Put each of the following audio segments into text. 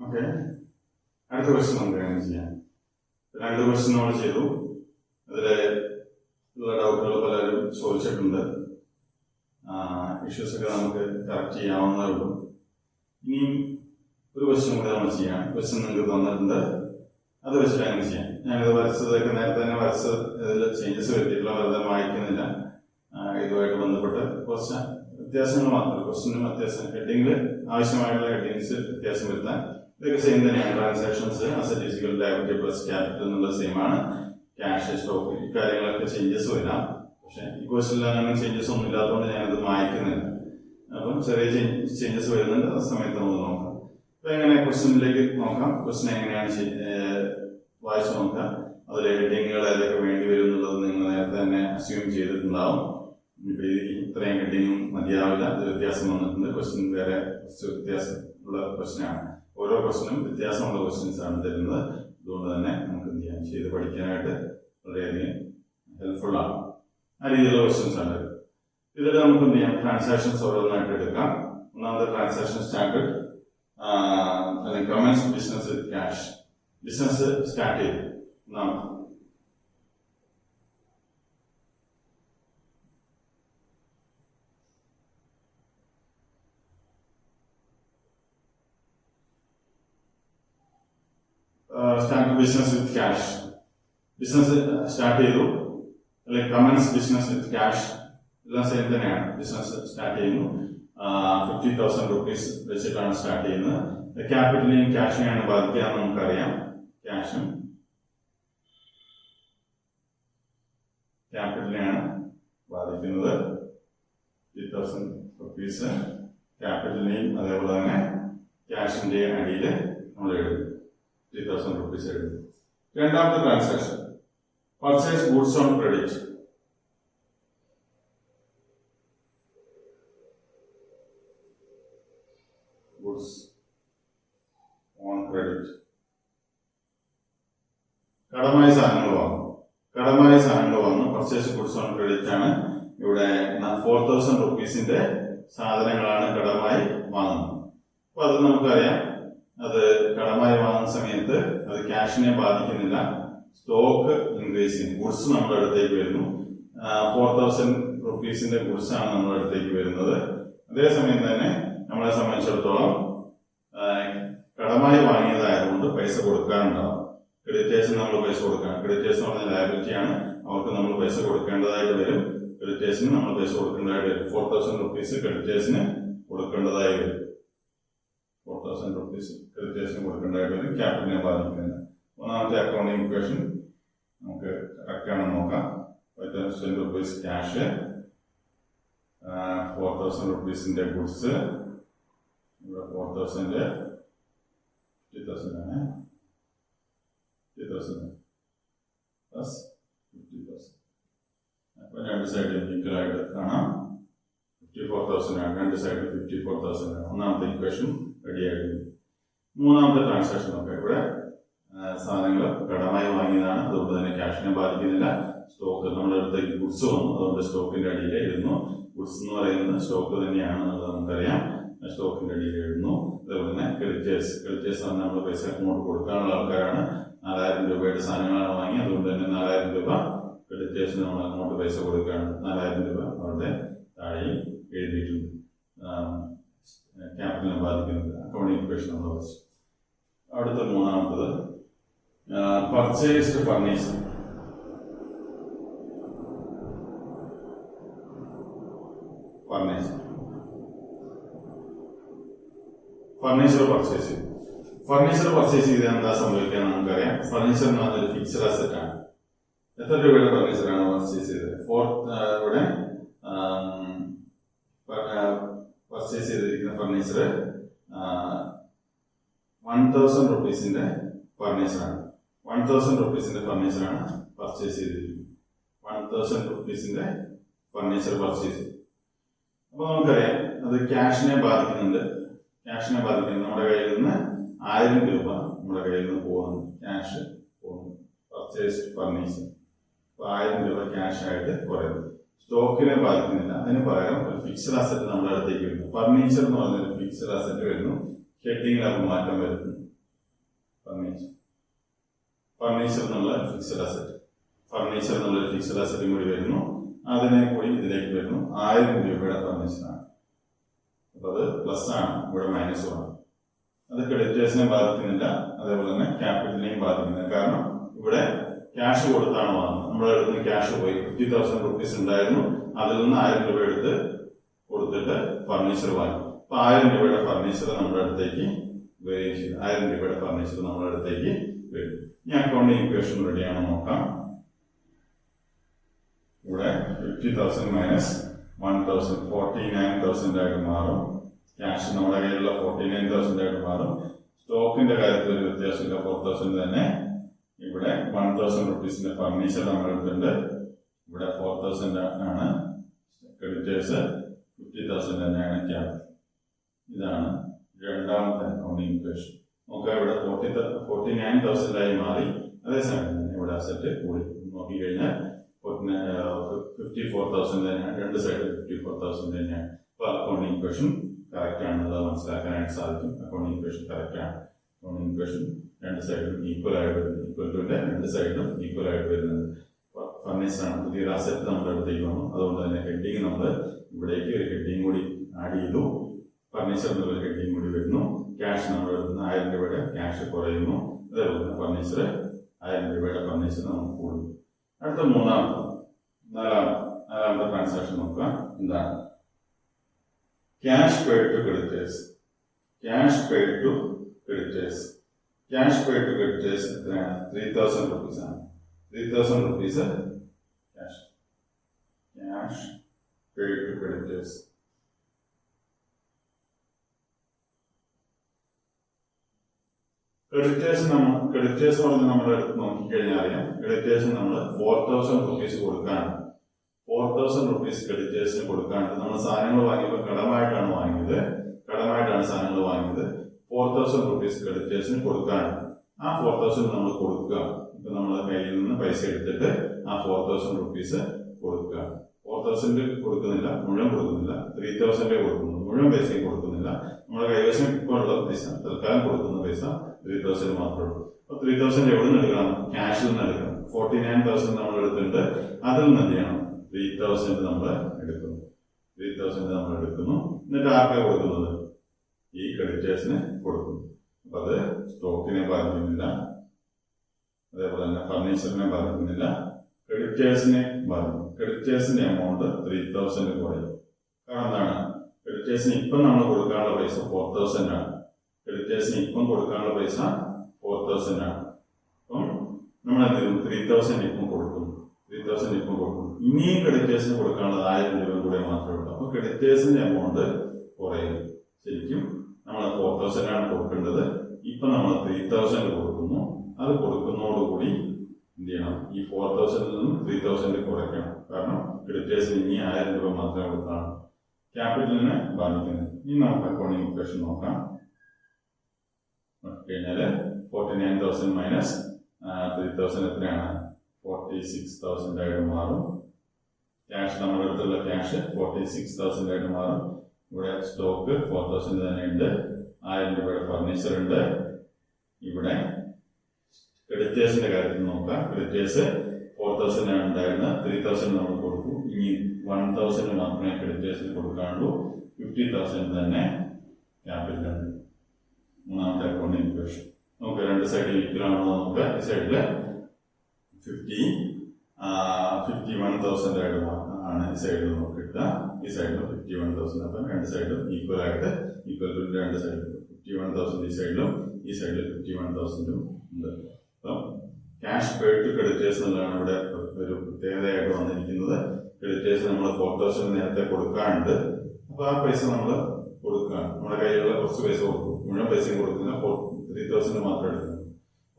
Okay, അടുത്ത question നമുക്ക് എങ്ങനെ ചെയ്യാം? 2 ക്വസ്റ്റ്യൻ നമ്മൾ ചെയ്തു. അതിലെ ഡൗട്ടുകൾ പലരും ചോദിച്ചിട്ടുണ്ട്. ഇഷ്യൂസ് ഒക്കെ നമുക്ക് കറക്റ്റ് ചെയ്യാവുന്നതേ ഉള്ളൂ. ഇനിയും ഒരു ക്വസ്റ്റ്യൻ കൂടെ നമ്മൾ ചെയ്യാം. ക്വസ്റ്റ്യൻ നിങ്ങൾക്ക് തന്നിട്ടുണ്ട്, അത് വെച്ചിട്ട് അങ്ങനെ ചെയ്യാം. ഞാനിത് വരച്ചതൊക്കെ നേരത്തെ തന്നെ വരച്ച് ഇതിൽ ചേഞ്ചസ് വരുത്തിയിട്ടുള്ള വെറുതെ വായിക്കുന്നില്ല. ഇതുമായിട്ട് ബന്ധപ്പെട്ട് കുറച്ച് വ്യത്യാസങ്ങൾ മാത്രമേ, ക്വസ്റ്റ്യനും വ്യത്യാസം, ഹെഡിങ്ങിൽ ആവശ്യമായിട്ടുള്ള ഹെഡിങ്സ് വ്യത്യാസം വരുത്താൻ. ഇതൊക്കെ സെയിം തന്നെയാണ്. Transactions, asset physical liability plus capital എന്നുള്ള സെയിം ആണ്. ക്യാഷ്, സ്റ്റോക്ക്, ഇക്കാര്യങ്ങളൊക്കെ ചേഞ്ചസ് വരാം. പക്ഷെ ഈ ക്വസ്റ്റ്യനിൽ അങ്ങനെ ചേഞ്ചസ് ഒന്നും ഇല്ലാത്തതുകൊണ്ട് ഞാനത് വായിക്കുന്നില്ല. അപ്പം ചെറിയ ചേഞ്ചസ് വരുന്നുണ്ട്. ആ സമയത്ത് നമുക്ക് നോക്കാം. അപ്പൊ എങ്ങനെ ക്വസ്റ്റ്യനിലേക്ക് നോക്കാം. ക്വസ്റ്റ്യൻ എങ്ങനെയാണ് വായിച്ചു നോക്കാം. അതിലെ ഹെഡിങ്ങുകൾ ഏതൊക്കെ വേണ്ടി വരും എന്നുള്ളത് നിങ്ങൾ നേരത്തെ തന്നെ അസ്യൂം ചെയ്തിട്ടുണ്ടാവും. ഇപ്പൊ ഇത്രയും ഹെഡിങ്ങും മതിയാവില്ല, അത് വ്യത്യാസം വന്നിട്ടുണ്ട്. ക്വസ്റ്റ്യൻ വേറെ കുറച്ച് വ്യത്യാസം ഉള്ള ക്വസ്റ്റ്യനാണ്. ഓരോ ക്വസ്റ്റ്യനും വ്യത്യാസമുള്ള ക്വസ്റ്റ്യൻസ് ആണ് തരുന്നത്. അതുകൊണ്ട് തന്നെ നമുക്ക് എന്ത് ചെയ്യാം, ചെയ്ത് പഠിക്കാനായിട്ട് വളരെയധികം ഹെൽപ്ഫുൾ ആണ്. ആ രീതിയിലുള്ള ക്വസ്റ്റ്യൻസ് ആണ്. ഇതിൽ നമുക്ക് എന്ത് ചെയ്യാം, ട്രാൻസാക്ഷൻസ് ഓരോന്നായിട്ട് എടുക്കാം. ഒന്നാമത്തെ ട്രാൻസാക്ഷൻ സ്റ്റാർട്ടഡ് അല്ലെങ്കിൽ comments business with cash. Business start ചെയ്തു. ഒന്നാമത്തെ start business with cash. Business start ചെയ്തു അല്ലെങ്കിൽ കമൻസ് ബിസിനസ് വിത്ത് ക്യാഷ്, എല്ലാം സെയിം തന്നെയാണ്. ബിസിനസ് സ്റ്റാർട്ട് ചെയ്യുന്നു. 50,000 rupees വെച്ചിട്ടാണ് സ്റ്റാർട്ട് ചെയ്യുന്നത്. ക്യാപിറ്റലിനെയും ക്യാഷിനെയാണ് ബാധിക്കുക എന്ന് നമുക്കറിയാം. ക്യാഷും ക്യാപിറ്റലിനെയാണ് ബാധിക്കുന്നത്. 50,000 rupees ക്യാപിറ്റലിനെയും അതേപോലെ തന്നെ ക്യാഷിന്റെ അടിയിൽ നമ്മൾ എഴുതും. 3,000 rupees എഴുതും. രണ്ടാമത്തെ transaction purchase goods on credit. Goods on credit, കടമായ സാധനങ്ങൾ വാങ്ങും. കടമായ സാധനങ്ങൾ വാങ്ങും. പർച്ചേസ് ഗുഡ്സ് ഓൺ ക്രെഡിറ്റ് ആണ് ഇവിടെ. 4,000 rupeesന്റെ സാധനങ്ങളാണ് കടമായി വാങ്ങുന്നത്. അപ്പൊ അത് നമുക്കറിയാം. അത് കടമായി വാങ്ങുന്ന സമയത്ത് അത് ക്യാഷിനെ ബാധിക്കുന്നില്ല. സ്റ്റോക്ക് ഇൻക്രീസ് ചെയ്യും. ഗുഡ്സ് നമ്മുടെ അടുത്തേക്ക് വരുന്നു. 4,000 rupeesന്റെ ഗുഡ്സ് ആണ് നമ്മുടെ അടുത്തേക്ക് വരുന്നത്. അതേസമയം തന്നെ നമ്മളെ സംബന്ധിച്ചിടത്തോളം കടമായി വാങ്ങിയതായതുകൊണ്ട് പൈസ കൊടുക്കാനുണ്ടാവും. ക്രെഡിറ്റേഴ്സിന് നമ്മൾ പൈസ കൊടുക്കണം. ക്രെഡിറ്റേഴ്സ് എന്ന് പറഞ്ഞ ലയബിലിറ്റി ആണ്. അവർക്ക് നമ്മൾ പൈസ കൊടുക്കേണ്ടതായിട്ട് വരും. ക്രെഡിറ്റേഴ്സിന് നമ്മൾ പൈസ കൊടുക്കേണ്ടതായിട്ട് വരും. 4,000 rupees ക്രെഡിറ്റേഴ്സിന് കൊടുക്കേണ്ടതായി വരും. 4,000 rupees ക്രെഡിറ്റേഴ്സിന് കൊടുക്കേണ്ടതായിട്ട് വരും. ക്യാപിറ്റലിനെ ബാധിക്കുന്നില്ല. ഒന്നാമത്തെ അക്കൗണ്ടിംഗ് ഇക്വേഷൻ നമുക്ക് കറക്റ്റ് ആണെന്ന് നോക്കാം. 5,000 rupees ക്യാഷ്, 4,000 rupeesന്റെ ഗുഡ്സ്. ഇവിടെ 4,000 50,000 ആണ്. 50,000 പ്ലസ് 50,000. അപ്പൊ രണ്ട് സൈഡിൽ ഈക്വൽ ആയിട്ട് കാണാം. 54,000 ആണ്. രണ്ട് സൈഡിൽ 54,000 ആണ്. ഒന്നാമത്തെ ഇക്വേഷൻ റെഡി ആയിട്ട്. മൂന്നാമത്തെ ട്രാൻസാക്ഷൻ നോക്കാം. ഇവിടെ സാധനങ്ങൾ കടമായി വാങ്ങിയതാണ്. അതുകൊണ്ട് തന്നെ ക്യാഷിനെ ബാധിക്കുന്നില്ല. സ്റ്റോക്ക് നമ്മുടെ അടുത്തേക്ക് ഗുഡ്സ് വന്നു. അതുകൊണ്ട് സ്റ്റോക്കിന്റെ അടിയിൽ എഴുതുന്നു. ഗുഡ്സ് എന്ന് പറയുന്നത് സ്റ്റോക്ക് തന്നെയാണ് എന്നുള്ളത് നമുക്കറിയാം. സ്റ്റോക്കിന്റെ അടിയിൽ എഴുതുന്നു. അതുപോലെ തന്നെ ക്രെഡിറ്റേഴ്സ് ആണ് നമ്മൾ പൈസ അങ്ങോട്ട് കൊടുക്കാനുള്ള ആൾക്കാരാണ്. 4,000 രൂപയുടെ സാധനങ്ങളാണ് വാങ്ങി. അതുകൊണ്ട് തന്നെ 4,000 രൂപ ക്രെഡിറ്റേഴ്സിന് നമ്മൾ അങ്ങോട്ട് പൈസ കൊടുക്കുകയാണ്. 4,000 രൂപ അവരുടെ താഴെയും എഴുതിയിട്ടുണ്ട്. ക്യാപിറ്റലിനെ ബാധിക്കുന്നത് അക്കൗണ്ടിംഗ് ഇക്വേഷൻ നമ്മൾ വെച്ചു. അടുത്ത മൂന്നാമത്തത് പർച്ചേസ്ഡ് ഫർണിച്ചർ. ഫർണിച്ചർ പർച്ചേസ് ചെയ്തു. ഫർണിച്ചർ പർച്ചേസ് ചെയ്ത് എന്താ സംഭവിക്കുക നമുക്കറിയാം. ഫർണിച്ചർ എന്ന് പറഞ്ഞൊരു ഫിക്സഡ് അസറ്റ് ആണ്. എത്ര രൂപയുടെ ഫർണിച്ചറാണ് പർച്ചേസ് ചെയ്തത്? ഇവിടെ പർച്ചേസ് ചെയ്തിരിക്കുന്ന ഫർണിച്ചർ 1,000 rupeesന്റെ ഫർണിച്ചറാണ്. 1,000 rupeesന്റെ ഫർണിച്ചറാണ് പർച്ചേസ് ചെയ്തിരിക്കുന്നത്. 1,000 rupeesന്റെ ഫർണിച്ചർ പർച്ചേസ് ചെയ്തു. അപ്പൊ നമുക്കറിയാം അത് ക്യാഷിനെ ബാധിക്കുന്നുണ്ട്. നമ്മുടെ കയ്യിൽ നിന്ന് 1,000 രൂപ നമ്മുടെ കയ്യിൽ നിന്ന് പോകുന്നു. ക്യാഷ് പോകുന്നു. Purchased furniture. അപ്പൊ 1,000 രൂപ ക്യാഷ് ആയിട്ട് കുറയുന്നു. സ്റ്റോക്കിനെ ബാധിക്കുന്നില്ല. അതിന് പകരം ഒരു ഫിക്സഡ് അസറ്റ് നമ്മുടെ അടുത്തേക്ക് വരുന്നു. ഫർണിച്ചർ എന്ന് പറഞ്ഞൊരു ഫിക്സഡ് അസറ്റ് വരുന്നു. ഹെഡിങ്ങിൽ അപ്പോൾ മാറ്റം വരുന്നു. ഫർണിച്ചർ എന്നുള്ള ഫിക്സഡ് അസറ്റ്, ഫർണിച്ചർ എന്നുള്ള ഫിക്സഡ് അസറ്റും കൂടി വരുന്നു. അതിനെ കൂടി ഇതിലേക്ക് വരുന്നു. 1000 രൂപയുടെ ഫർണിച്ചറാണ്. അപ്പൊ അത് പ്ലസ് ആണ്, ഇവിടെ മൈനസ് ആണ്. അത് ക്രെഡിറ്റേഴ്സിനെ ബാധിക്കുന്നില്ല, അതേപോലെ തന്നെ ക്യാപിറ്റലിനെയും ബാധിക്കുന്നില്ല. കാരണം ഇവിടെ ക്യാഷ് കൊടുത്താണ് വാങ്ങുന്നത്. നമ്മുടെ അടുത്ത് ക്യാഷ് പോയി 50,000 റുപ്പീസ് ഉണ്ടായിരുന്നു, അതിൽ നിന്ന് 1000 രൂപ എടുത്ത് കൊടുത്തിട്ട് ഫർണിച്ചർ വാങ്ങി. അപ്പൊ 1000 രൂപയുടെ ഫർണിച്ചർ നമ്മുടെ അടുത്തേക്ക് വരികയും ചെയ്തു. 1000 രൂപയുടെ ഫർണിച്ചർ നമ്മുടെ അടുത്തേക്ക് വരും. ഇനി അക്കൗണ്ടിങ് ഇക്വേഷൻ റെഡിയാണെന്ന് നോക്കാം. ഇവിടെ 50,000 മൈനസ് 1,000 49,000 ആയിട്ട് മാറും. ക്യാഷ് നമ്മുടെ കയ്യിലുള്ള 49,000 ആയിട്ട് മാറും. സ്റ്റോക്കിന്റെ കാര്യത്തിൽ ഒരു വ്യത്യാസമില്ല, 4,000 തന്നെ. ഇവിടെ 1,000 റുപ്പീസിന്റെ ഫർണിച്ചർ നമ്മൾ എടുത്തിട്ടുണ്ട്. ഇവിടെ 4,000 ആണ് ക്രെഡിറ്റേഴ്സ്, 50,000 തന്നെയാണ് ക്യാപിറ്റൽ. ഇതാണ് രണ്ടാമത്തെ അക്കൗണ്ടിങ് ഇക്വേഷൻ. നോക്കാം, ഇവിടെ 49,000 ആയി മാറി. അതേസമയം തന്നെ ഇവിടെ അസറ്റ് കൂടി. നോക്കിക്കഴിഞ്ഞാൽ 54,000 തന്നെയാണ്, രണ്ട് സൈഡിൽ 54,000 തന്നെയാണ്. അപ്പൊ അക്കൗണ്ടിങ് ഇക്വേഷൻ കറക്റ്റ് ആണെന്നുള്ളത് മനസ്സിലാക്കാനായിട്ട് സാധിക്കും. അക്കൗണ്ടിങ് ഇക്വേഷൻ കറക്റ്റ് ആണ്. അക്കൗണ്ടിങ് ഇക്വേഷൻ രണ്ട് സൈഡിലും ഈക്വൽ ആയിട്ട് വരുന്നത്, ഈക്വൽ ടു രണ്ട് സൈഡിലും ഈക്വൽ ആയിട്ട് വരുന്നത്. ഫർണിച്ചർ ആണ്, പുതിയൊരു അസറ്റ് നമ്മുടെ അടുത്തേക്ക് വന്നു. അതുകൊണ്ട് തന്നെ ഹെഡിങ് നമ്മൾ ഇവിടേക്ക് ഒരു ഹെഡിങ് കൂടി ആഡ് ചെയ്തു. ഫർണിച്ചർ എന്നുള്ള ഹെഡിങ് കൂടി വരുന്നു. ക്യാഷ് നമ്മുടെ അടുത്ത് 1000 രൂപയുടെ ക്യാഷ് കുറയുന്നു. അതേപോലെ തന്നെ ഫർണിച്ചർ 1000 രൂപയുടെ ഫർണിച്ചർ നമുക്ക് കൂടുന്നു. അടുത്ത നാലാമത്തെ ട്രാൻസാക്ഷൻ നോക്കുക. എന്താണ്? Cash paid to creditors. Cash paid to creditors. Cash paid to creditors എത്രയാണ്? 3,000 റുപ്പീസ് ആണ്. 3,000 rupees cash paid to creditors. Creditors പറഞ്ഞ് നമ്മുടെ അടുത്ത് നോക്കിക്കഴിഞ്ഞാൽ അറിയാം. ക്രെഡിറ്റേഴ്സ് നമ്മൾ 4,000 റുപ്പീസ് കൊടുക്കാണ്. 4,000 റുപ്പീസ് ക്രെഡിറ്റേഴ്സിന് കൊടുക്കാണ്ട് നമ്മൾ സാധനങ്ങൾ വാങ്ങിയപ്പോൾ കടമായിട്ടാണ് വാങ്ങിയത്. കടമായിട്ടാണ് സാധനങ്ങൾ വാങ്ങിയത്. 4,000 റുപ്പീസ് ക്രെഡിറ്റേഴ്സിന് കൊടുക്കാണ്. ആ 4,000 നമ്മൾ കൊടുക്കുക. ഇപ്പൊ നമ്മളെ കയ്യിൽ നിന്ന് പൈസ എടുത്തിട്ട് ആ 4,000 റുപ്പീസ് കൊടുക്കുക. 4,000 കൊടുക്കുന്നില്ല, മുഴുവൻ കൊടുക്കുന്നില്ല. 3,000 കൊടുക്കുന്നു, മുഴുവൻ പൈസയും കൊടുക്കുന്നില്ല. നമ്മുടെ കൈവശം ഇപ്പോൾ ഉള്ള പൈസ, തൽക്കാലം കൊടുക്കുന്ന പൈസ 3,000 മാത്രമേ ഉള്ളൂ. അപ്പൊ 3,000 എവിടെ നിന്ന് എടുക്കണം? ക്യാഷിൽ നിന്ന് എടുക്കണം. 49,000 നമ്മൾ എടുത്തിട്ടുണ്ട്. അതിൽ നിന്ന് എന്ത് ചെയ്യണം? 3,000 നമ്മൾ എടുക്കുന്നു. 3,000 നമ്മൾ എടുക്കുന്നു. എന്നിട്ട് ആർക്കാണ് കൊടുക്കുന്നത്? ഈ ക്രെഡിറ്റേഴ്സിന് കൊടുക്കുന്നു. അപ്പൊ അത് സ്റ്റോക്കിനെ ബാധിക്കുന്നില്ല, അതേപോലെ തന്നെ ഫർണിച്ചറിനെ ബാധിക്കുന്നില്ല, ക്രെഡിറ്റേഴ്സിനെ ബാധിക്കും. ക്രെഡിറ്റേഴ്സിന്റെ എമൗണ്ട് 3,000 കുറയും. കാരണം എന്താണ്? ക്രെഡിറ്റേഴ്സിന് ഇപ്പം നമ്മൾ കൊടുക്കാനുള്ള പൈസ 4,000 ആണ്. ക്രെഡിറ്റേഴ്സിന് ഇപ്പം കൊടുക്കാനുള്ള പൈസ 4,000 ആണ്. അപ്പം നമ്മൾ എന്ത് ചെയ്യും? 3,000 ഇപ്പം കൊടുക്കുന്നു. 3,000 ഇപ്പം കൊടുക്കുന്നു. ഇനിയും ക്രെഡിറ്റേഴ്സിന് കൊടുക്കാനുള്ളത് 1000 രൂപ കൂടെ മാത്രമേ ഉള്ളൂ. അപ്പൊ ക്രെഡിറ്റേഴ്സിന്റെ എമൗണ്ട് കുറയും. ശരിക്കും നമ്മൾ 4,000 ആണ് കൊടുക്കേണ്ടത്. ഇപ്പൊ നമ്മൾ 3,000 കൊടുക്കുന്നു. അത് കൊടുക്കുന്നതോടുകൂടി എന്ത് ചെയ്യണം? ഈ 4,000 നിന്നും 3,000 കുറയ്ക്കണം. കാരണം ക്രെഡിറ്റേഴ്സിന് ഇനി 1000 രൂപ മാത്രമേ കൊടുക്കാനുള്ളൂ. ക്യാപിറ്റലിനെ ബാധിക്കുന്നത്. ഇനി നമുക്ക് അക്കൗണ്ടിങ് ഇക്വേഷൻ നോക്കാം. കഴിഞ്ഞാല് 49,000 മൈനസ് 3,000 എത്രയാണ്? 46,000 ആയിട്ട് മാറും. ക്യാഷ് നമ്മുടെ അടുത്തുള്ള ക്യാഷ് 46,000 ആയിട്ട് മാറും. ഇവിടെ സ്റ്റോക്ക് 4,000 തന്നെ ഉണ്ട്. 1000 രൂപയുടെ ഫർണിച്ചർ ഉണ്ട്. ഇവിടെ ക്രെഡിറ്റേഴ്സിന്റെ കാര്യത്തിൽ നോക്കാം. ക്രെഡിറ്റേഴ്സ് 4,000 ആണ് ഉണ്ടായിരുന്നത്. 3,000 നമ്മൾ കൊടുത്തു. ഇനി 1,000 മാത്രമേ ക്രെഡിറ്റേഴ്സിന് കൊടുക്കാനുള്ളൂ. 50,000 തന്നെ ക്യാപിറ്റൽ ഉണ്ട്. മൂന്നാമത്തെ അക്കൗണ്ടിങ് ഇക്വേഷൻ നമുക്ക് രണ്ട് സൈഡിൽ ഈക്വൽ ആണോ നോക്കുക. ഈ സൈഡില് 51,000 ആയിട്ട് ആണ് ഈ സൈഡിൽ നമുക്ക് കിട്ടുക. ഈ സൈഡിൽ 51,000. അപ്പം രണ്ട് സൈഡിലും ഈക്വൽ ആയിട്ട് ഈക്വൽ ടു രണ്ട് സൈഡിലും 51,000 ഈ സൈഡിലും ഈ സൈഡിൽ 51,000 ഉണ്ട്. അപ്പം ക്യാഷ് പെയ്ഡ് ടു ക്രെഡിറ്റേഴ്സ് എന്നുള്ളതാണ് ഇവിടെ ഒരു പ്രത്യേകതയായിട്ട് വന്നിരിക്കുന്നത്. ക്രെഡിറ്റേഴ്സ് നമ്മൾ 4,000 നേരത്തെ കൊടുക്കാറുണ്ട്. അപ്പൊ ആ പൈസ നമ്മൾ കൊടുക്കുകയാണ്. നമ്മുടെ കയ്യിലുള്ള കുറച്ച് പൈസ കൊടുക്കും. മുഴുവൻ പൈസയും കൊടുക്കുന്നില്ല. 3,000 മാത്രം എടുക്കുന്നു.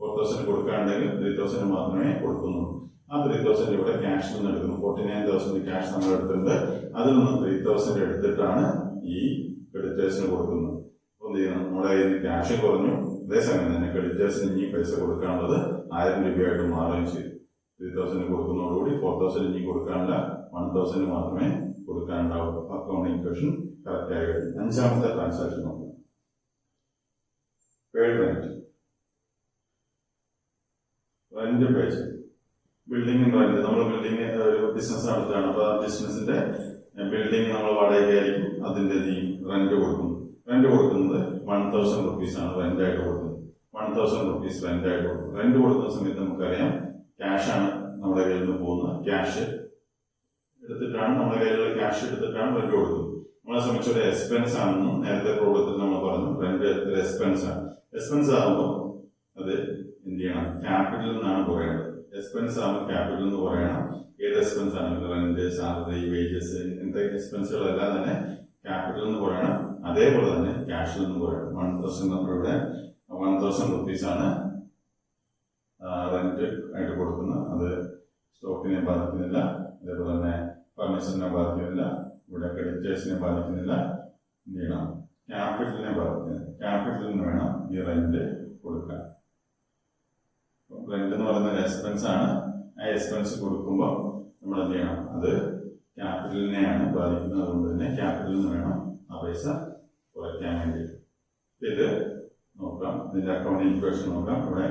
4,000 കൊടുക്കാനുണ്ടെങ്കിൽ 3,000 മാത്രമേ കൊടുക്കുന്നുള്ളൂ. ആ 3,000 ഇവിടെ ക്യാഷിൽ നിന്ന് എടുക്കുന്നു. 49,000 ക്യാഷ് നമ്മൾ എടുത്തിട്ടുണ്ട്. അതിൽ നിന്ന് 3,000 എടുത്തിട്ടാണ് ഈ ക്രെഡിറ്റേഴ്സിന് കൊടുക്കുന്നത്. അപ്പോൾ എന്ത് ചെയ്യണം? നമ്മുടെ കയ്യിൽ നിന്ന് ക്യാഷ് കുറഞ്ഞു. അതേസമയം തന്നെ ക്രെഡിറ്റേഴ്സിന് ഇനി പൈസ കൊടുക്കാനുള്ളത് 1000 രൂപയായിട്ട് മാറുകയും ചെയ്തു. 3,000 കൊടുക്കുന്നതോടുകൂടി 4,000 ഇനി കൊടുക്കാനില്ല, 1,000 മാത്രമേ കൊടുക്കാനുണ്ടാവുള്ളൂ. അക്കൗണ്ടിങ് ഇക്വേഷൻ കറക്റ്റ് ആയി കഴിഞ്ഞു. അഞ്ചാമത്തെ ട്രാൻസാക്ഷൻ നോക്കാം. Paid rent. റെന്റ് പേ ചെയ്യും. ബിൽഡിംഗ് റെന്റ്, നമ്മൾ ബിൽഡിംഗ് ഒരു ബിസിനസ് നടത്തുകയാണ്. അപ്പോൾ ആ ബിസിനസിന്റെ ബിൽഡിംഗ് നമ്മൾ വാടകയ്ക്കായിരിക്കും അതിന്റെ റെന്റ് കൊടുക്കുന്നത്. റെന്റ് കൊടുക്കുന്നത് 1000 rupees ആണ് റെന്റ് ആയിട്ട് കൊടുക്കുന്നത്. 1000 rupees റെന്റ് ആയിട്ട് കൊടുക്കും. റെന്റ് കൊടുക്കുന്ന സമയത്ത് നമുക്കറിയാം ക്യാഷാണ് നമ്മുടെ കയ്യിൽ നിന്ന് പോകുന്നത്. ക്യാഷ് എടുത്തിട്ടാണ്, നമ്മുടെ കയ്യിലുള്ള ക്യാഷ് എടുത്തിട്ടാണ് റെന്റ് കൊടുക്കുന്നത്. നമ്മളെ സംബന്ധിച്ച് ഒരു എക്സ്പെൻസ് ആണെന്നും നേരത്തെ പ്രോബ്ലത്തിൽ നമ്മൾ പറഞ്ഞു. റെന്റ് ഒരു എക്സ്പെൻസ് ആണ്. എക്സ്പെൻസ് ആകുമ്പോൾ അത് എന്ത് ചെയ്യണം? ക്യാപിറ്റലിൽ നിന്നാണ് കുറയേണ്ടത്. എക്സ്പെൻസ് ആകുമ്പോൾ ക്യാപിറ്റൽ എന്ന് പറയണം. ഏത് എക്സ്പെൻസ് ആണെങ്കിലും റെന്റ്, സാലറി, വേജസ്, ഇങ്ങനത്തെ എക്സ്പെൻസുകളെല്ലാം തന്നെ ക്യാപിറ്റൽ എന്ന് പറയണം. അതേപോലെ തന്നെ ക്യാഷിൽ നിന്ന് പറയണം. 1000 നമ്മളിവിടെ 1000 rupees ആണ് റെന്റ് ആയിട്ട് കൊടുക്കുന്നത്. അത് സ്റ്റോക്കിനെ ബാധിക്കുന്നില്ല, അതേപോലെ തന്നെ ഫർണിച്ചറിനെ ബാധിക്കുന്നില്ല, ഇവിടെ ക്രെഡിറ്റേഴ്സിനെ ബാധിക്കുന്നില്ല. എന്ത് ചെയ്യണം? ക്യാപിറ്റലിനെ ബാധിക്കുന്നില്ല. ക്യാപിറ്റലിൽ നിന്ന് വേണം ഈ റെന്റ് കൊടുക്കാൻ. റെന്റ് എന്ന് പറയുന്ന ഒരു എക്സ്പെൻസ് ആണ്. ആ എക്സ്പെൻസ് കൊടുക്കുമ്പോൾ നമ്മൾ എന്ത് ചെയ്യണം? അത് ക്യാപിറ്റലിനെയാണ് ബാധിക്കുന്നത്. അതുകൊണ്ട് തന്നെ ക്യാപിറ്റലിൽ നിന്ന് വേണം ആ പൈസ കുറയ്ക്കാൻ വേണ്ടി. ഇത് നോക്കാം, ഇതിന്റെ അക്കൗണ്ടിങ് ഇക്വേഷൻ നോക്കാം. ഇവിടെ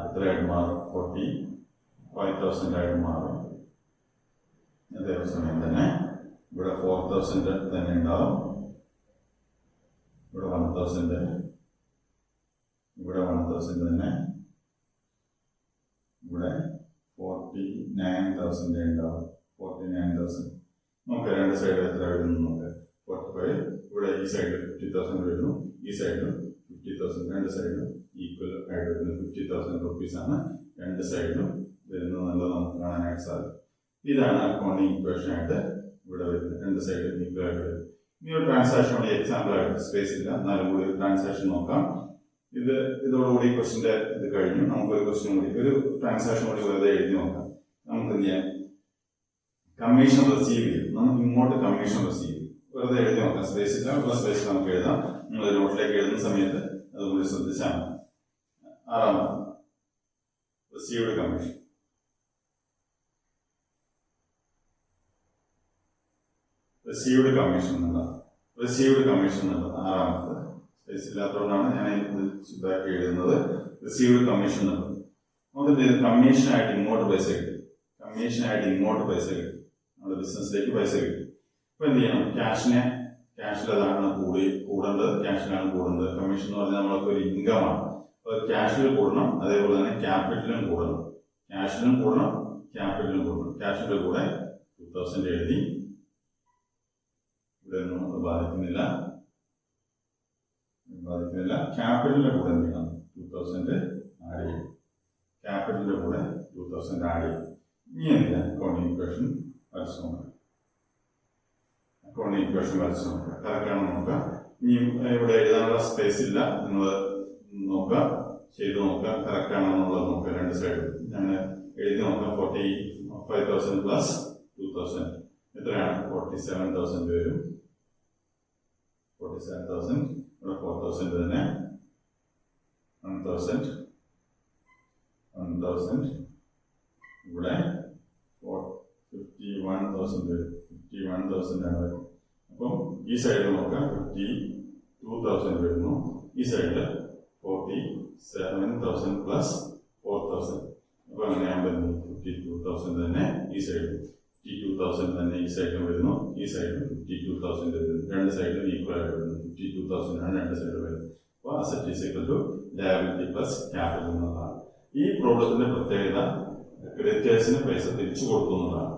എത്രയായിട്ട് മാറും? 45,000 ആയിട്ട് മാറും. അതേസമയം തന്നെ ഇവിടെ 4,000 തന്നെ ഉണ്ടാവും. ഇവിടെ 1,000, ഇവിടെ 1,000 തന്നെ, ഇവിടെ 49,000 ഉണ്ടാവും. 49,000 നമുക്ക് രണ്ട് സൈഡ് എത്ര വരുന്നു നോക്കാം. 45, ഇവിടെ ഈ സൈഡ് 50,000 വരുന്നു, ഈ സൈഡ് 50,000. രണ്ട് സൈഡും ഈക്വൽ ആയിട്ട് വരുന്നു. 50,000 rupees ആണ് രണ്ട് സൈഡിലും വരുന്നത് എന്നുള്ളത് നമുക്ക് കാണാനായിട്ട് സാധിക്കും. ഇതാണ് അക്കൗണ്ടിങ് ഇക്വേഷൻ ആയിട്ട് ഇവിടെ വരുന്നത്. രണ്ട് സൈഡും ഈക്വൽ ആയിട്ട് വരും. ഇനി ഒരു ട്രാൻസാക്ഷൻ കൂടി എക്സാമ്പിൾ ആയിട്ട്, സ്പേസ് ഇല്ല എന്നാലും കൂടി ഒരു ട്രാൻസാക്ഷൻ നോക്കാം. ഇതോടുകൂടി ക്വസ്റ്റിന്റെ ഇത് കഴിഞ്ഞു. നമുക്കൊരു ക്വസ്റ്റ്യൻ കൂടി, ഒരു ട്രാൻസാക്ഷൻ കൂടി വെറുതെ എഴുതി നോക്കാം. നമുക്ക് എന്ത് ചെയ്യാം? കമ്മീഷൻ റിസീവ് ചെയ്യും. നമുക്ക് ഇങ്ങോട്ട് കമ്മീഷൻ റിസീവ് ചെയ്യും. വെറുതെ എഴുതി നോക്കാം. സ്പേസ് ഇല്ല, ഉള്ള സ്പേസ് നമുക്ക് എഴുതാം. നിങ്ങൾ നോട്ടിലേക്ക് എഴുതുന്ന സമയത്ത് അതുകൂടി ശ്രദ്ധിച്ചാൽ മതി. 6ാമത് റിസീവ്ഡ് കമ്മീഷൻ. റിസീവ്ഡ് കമ്മീഷൻ എന്നുള്ളത് 6ാമത്. സ്പേസ് ഇല്ലാത്തതുകൊണ്ടാണ് ഞാൻ ഇതാക്കി എഴുതുന്നത്. റിസീവ്ഡ് കമ്മീഷൻ എന്നുള്ളത് നമുക്ക് കമ്മീഷനായിട്ട് ഇങ്ങോട്ട് പൈസ കിട്ടും. നമ്മുടെ ബിസിനസ്സിലേക്ക് പൈസ കിട്ടും. അപ്പൊ എന്ത് ചെയ്യണം? ക്യാഷിലാണ് കൂടേണ്ടത്. കമ്മീഷൻ എന്ന് പറഞ്ഞാൽ നമ്മൾക്ക് ഒരു ഇൻകമാണ്. അപ്പോൾ ക്യാഷിൽ കൂടണം, അതേപോലെ തന്നെ ക്യാപിറ്റലും കൂടണം. ക്യാഷിന്റെ കൂടെ 2000 എഴുതി. ഇവിടെ ഒന്നും അത് ബാധിക്കുന്നില്ല. ക്യാപിറ്റലിന്റെ കൂടെ എന്ത് ചെയ്യണം? 2000 ആഡ് ചെയ്യും. ഇനി എന്ത്? അക്കൗണ്ടിങ് ഇക്വേഷൻ വരച്ച് നോക്കാം. കറക്റ്റാണ് നോക്കാം. ഇനി ഇവിടെ എഴുതാനുള്ള സ്പേസ് ഇല്ല. നിങ്ങൾ നോക്കാം, ചെയ്ത് നോക്കാം, കറക്റ്റ് ആണെന്നുള്ളത് നോക്കാം. രണ്ട് സൈഡ് ഞാൻ എഴുതി നോക്കാം. 45,000 പ്ലസ് 2,000 എത്രയാണ്? 47,000 വരും. 47,000, ഇവിടെ 4,000 തന്നെ, 1,000, ഇവിടെ 51,000 വരും. 51,000 ആണ് വരും. അപ്പം ഈ സൈഡിൽ നോക്കാം 52,000 വരുന്നു. ഈ സൈഡിൽ 47,000 പ്ലസ് 4,000. അപ്പൊ അങ്ങനെയാകുമ്പോൾ 52,000 തന്നെ ഈ സൈഡിൽ, 52,000 തന്നെ ഈ സൈഡിലും വരുന്നു. ഈ സൈഡിൽ 52,000 വരുന്നു. രണ്ട് സൈഡിലും ഈക്വൽ ആയിട്ട് വരുന്നു. 52,000 ആണ് രണ്ട് സൈഡിൽ വരുന്നത്. അപ്പോൾ asset is equal to liability plus capital എന്നുള്ളതാണ്. ഈ പ്രോബ്ലത്തിന്റെ പ്രത്യേകത ക്രെഡിറ്റേഴ്സിന് പൈസ തിരിച്ചു കൊടുക്കുന്നതാണ്.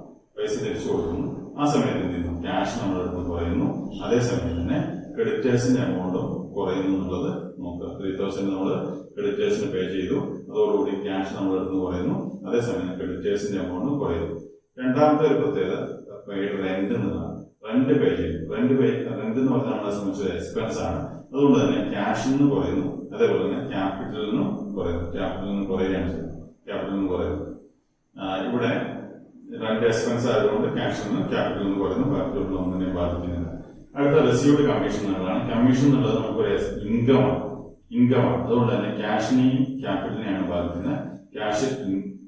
ആ സമയത്ത് എന്ത് ചെയ്യുന്നു? ക്യാഷ് നമ്മുടെ അടുത്ത് കുറയുന്നു. അതേസമയം തന്നെ ക്രെഡിറ്റേഴ്സിന്റെ എമൗണ്ടും കുറയുന്നു എന്നുള്ളത് നോക്കുക. 3,000 നമ്മൾ ക്രെഡിറ്റേഴ്സിന് പേ ചെയ്തു. അതോടുകൂടി ക്യാഷ് നമ്മുടെ അടുത്ത് കുറയുന്നു. അതേസമയം ക്രെഡിറ്റേഴ്സിന്റെ എമൗണ്ടും കുറയുന്നു. രണ്ടാമത്തെ ഒരു പ്രത്യേകത റെന്റ് എന്നുള്ളതാണ്. റെന്റ് പേ ചെയ്യും. റെന്റ് എന്ന് പറഞ്ഞാൽ നമ്മളെ സംബന്ധിച്ച് എക്സ്പെൻസ് ആണ്. അതുകൊണ്ട് തന്നെ ക്യാഷിൽ നിന്ന് കുറയുന്നു, അതേപോലെ തന്നെ ക്യാപിറ്റലിൽ നിന്നും കുറയുന്നു. ഇവിടെ രണ്ട് എക്സ്പെൻസ് ആയതുകൊണ്ട് ക്യാഷിൽ നിന്ന് ക്യാപിറ്റലിൽ നിന്ന് കുറയുന്നു. ബാക്കിയുള്ള ഒന്നിനെ ബാധിക്കുന്നില്ല. അടുത്ത റിസീവ്ഡ് കമ്മീഷൻ എന്നുള്ളതാണ്. കമ്മീഷൻ എന്നുള്ളത് നമുക്കൊരു ഇൻകമാണ്. അതുകൊണ്ട് തന്നെ ക്യാഷിനെയും ക്യാപിറ്റലിനെയാണ് ബാധിക്കുന്നത്. ക്യാഷ്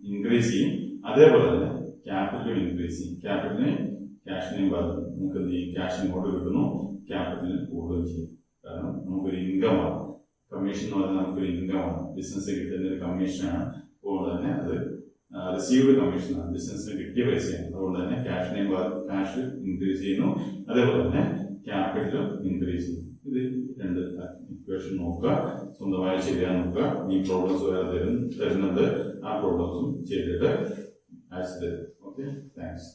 ഇൻക്രീസ് ചെയ്യും, അതേപോലെ തന്നെ ക്യാപിറ്റലും ഇൻക്രീസ് ചെയ്യും. ക്യാഷിനെയും ബാധിക്കും. നമുക്ക് എന്ത് ചെയ്യും? ക്യാഷ് ഇങ്ങോട്ട് കിട്ടുന്നു, ക്യാപിറ്റലിൽ കൂടുകയും ചെയ്യും. കാരണം നമുക്കൊരു ഇൻകമാണ്. കമ്മീഷൻ എന്ന് പറഞ്ഞാൽ നമുക്കൊരു ഇൻകമാണ്. ബിസിനസ് കിട്ടുന്ന ഒരു കമ്മീഷനാണ്. അതുകൊണ്ട് തന്നെ അത് റിസീവ്ഡ് കമ്മീഷനാണ്, ബിസിനസ്സിന് കിട്ടിയ പൈസയാണ്. അതുകൊണ്ട് തന്നെ ക്യാഷ് ഇൻക്രീസ് ചെയ്യുന്നു, അതേപോലെ തന്നെ ക്യാപിറ്റൽ ഇൻക്രീസ് ചെയ്യുന്നു. ഇത് രണ്ട് ഇക്വേഷൻ നോക്കുക, സ്വന്തമായി ചെയ്യാൻ നോക്കുക. ഈ പ്രോബ്ലംസ് വേറെ തരുന്നുണ്ട്, ആ പ്രോബ്ലംസും ചെയ്തിട്ട് ആൻസർ തരും. Okay, thanks.